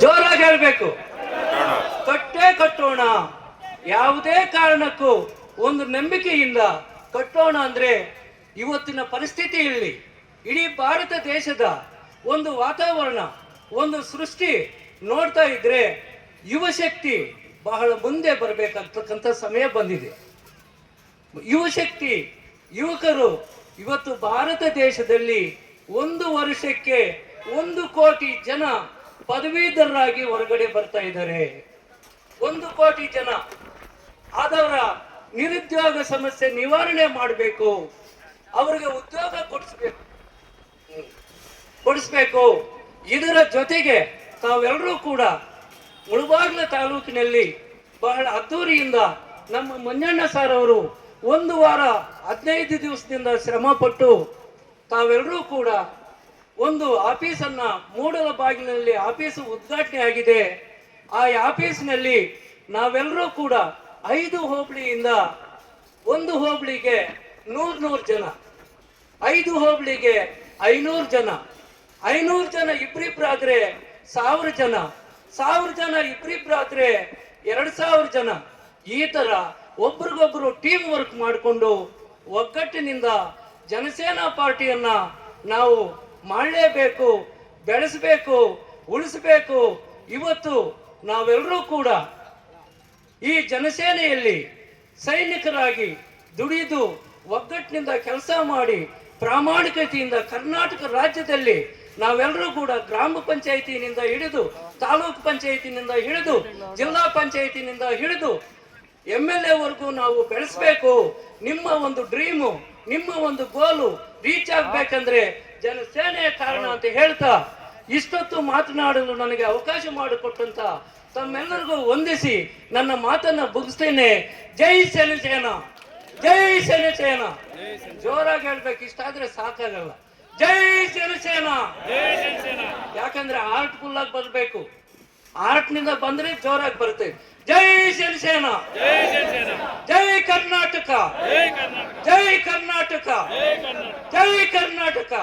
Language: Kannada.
ಜೋರಾಗಿ ಹೇಳ್ಬೇಕು. ಕಟ್ಟೇ ಕಟ್ಟೋಣ, ಯಾವುದೇ ಕಾರಣಕ್ಕೂ ಒಂದು ನಂಬಿಕೆಯಿಂದ ಕಟ್ಟೋಣ. ಅಂದ್ರೆ ಇವತ್ತಿನ ಪರಿಸ್ಥಿತಿಯಲ್ಲಿ ಇಡೀ ಭಾರತ ದೇಶದ ಒಂದು ವಾತಾವರಣ, ಒಂದು ಸೃಷ್ಟಿ ನೋಡ್ತಾ ಇದ್ರೆ ಯುವ ಶಕ್ತಿ ಬಹಳ ಮುಂದೆ ಬರಬೇಕಾಗ್ತಕ್ಕಂಥ ಸಮಯ ಬಂದಿದೆ. ಯುವ ಶಕ್ತಿ, ಯುವಕರು ಇವತ್ತು ಭಾರತ ದೇಶದಲ್ಲಿ 1 ವರ್ಷಕ್ಕೆ 1 ಕೋಟಿ ಜನ ಪದವೀಧರರಾಗಿ ಹೊರಗಡೆ ಬರ್ತಾ ಇದ್ದಾರೆ. 1 ಕೋಟಿ ಜನ ಆದವರ ನಿರುದ್ಯೋಗ ಸಮಸ್ಯೆ ನಿವಾರಣೆ ಮಾಡಬೇಕು, ಅವರಿಗೆ ಉದ್ಯೋಗ ಕೊಡಿಸ್ಬೇಕು. ಇದರ ಜೊತೆಗೆ ತಾವೆಲ್ಲರೂ ಕೂಡ ಮುಳಬಾಗಿಲು ತಾಲೂಕಿನಲ್ಲಿ ಬಹಳ ಅದ್ದೂರಿಯಿಂದ ನಮ್ಮ ಮಂಜಣ್ಣ ಸರ್ ಅವರು 1 ವಾರ 15 ದಿವಸದಿಂದ ಶ್ರಮ ಪಟ್ಟು ತಾವೆಲ್ಲರೂ ಕೂಡ ಒಂದು ಆಫೀಸನ್ನ ಮೂಡಲಬಾಗಿಲಿನಲ್ಲಿ ಆಫೀಸು ಉದ್ಘಾಟನೆ ಆಗಿದೆ. ಆ ಆಫೀಸಿನಲ್ಲಿ ನಾವೆಲ್ಲರೂ ಕೂಡ 5 ಹೋಬಳಿಯಿಂದ 1 ಹೋಬಳಿಗೆ 100 ಜನ, 5 ಹೋಬಳಿಗೆ 500 ಜನ, 500 ಜನ ಇಬ್ಬರಿಬ್ಬರಾದ್ರೆ 1000 ಜನ, 1000 ಜನ ಇಬ್ಬರಿಬ್ಬರಾದ್ರೆ 2000 ಜನ. ಈ ತರ ಒಬ್ರಿಗೊಬ್ರು ಟೀಮ್ ವರ್ಕ್ ಮಾಡಿಕೊಂಡು ಒಗ್ಗಟ್ಟಿನಿಂದ ಜನಸೇನಾ ಪಾರ್ಟಿಯನ್ನ ನಾವು ಮಾಡಲೇಬೇಕು, ಬೆಳೆಸಬೇಕು, ಉಳಿಸಬೇಕು. ಇವತ್ತು ನಾವೆಲ್ಲರೂ ಕೂಡ ಈ ಜನಸೇನೆಯಲ್ಲಿ ಸೈನಿಕರಾಗಿ ದುಡಿದು ಒಗ್ಗಟ್ಟಿನಿಂದ ಕೆಲಸ ಮಾಡಿ ಪ್ರಾಮಾಣಿಕತೆಯಿಂದ ಕರ್ನಾಟಕ ರಾಜ್ಯದಲ್ಲಿ ನಾವೆಲ್ಲರೂ ಕೂಡ ಗ್ರಾಮ ಪಂಚಾಯಿತಿನಿಂದ ಹಿಡಿದು ತಾಲೂಕು ಪಂಚಾಯಿತಿನಿಂದ ಹಿಡಿದು ಜಿಲ್ಲಾ ಪಂಚಾಯಿತಿನಿಂದ ಹಿಡಿದು MLA ವರೆಗೂ ನಾವು ಬೆಳೆಸಬೇಕು. ನಿಮ್ಮ ಒಂದು ಡ್ರೀಮು, ನಿಮ್ಮ ಒಂದು ಗೋಲು ರೀಚ್ ಆಗ್ಬೇಕಂದ್ರೆ ಜನಸೇನೆಯ ಕಾರಣ ಅಂತ ಹೇಳ್ತಾ ಇಷ್ಟೊತ್ತು ಮಾತನಾಡಲು ನನಗೆ ಅವಕಾಶ ಮಾಡಿಕೊಟ್ಟಂತ ತಮ್ಮೆಲ್ಲರಿಗೂ ವಂದಿಸಿ ನನ್ನ ಮಾತನ್ನ ಮುಗಿಸ್ತೇನೆ. ಜೈ ಸೇನಾ, ಜೈ ಸೇನಾ. ಜೋರಾಗಿ ಹೇಳ್ಬೇಕು, ಇಷ್ಟಾದ್ರೆ ಸಾಕಾಗಲ್ಲ. ಜೈ ಸೇನಾ. ಯಾಕಂದ್ರೆ ಆರ್ಟ್ಫುಲ್ ಆಗಿ ಬರ್ಬೇಕು, ಆರ್ಟ್ ನಿಂದ ಬಂದ್ರೆ ಜೋರಾಗಿ ಬರುತ್ತೆ. ಜೈ ಸೇನಾ, ಜೈ ಕರ್ನಾಟಕ, ಜೈ ಕರ್ನಾಟಕ, ಜೈ ಕರ್ನಾಟಕ.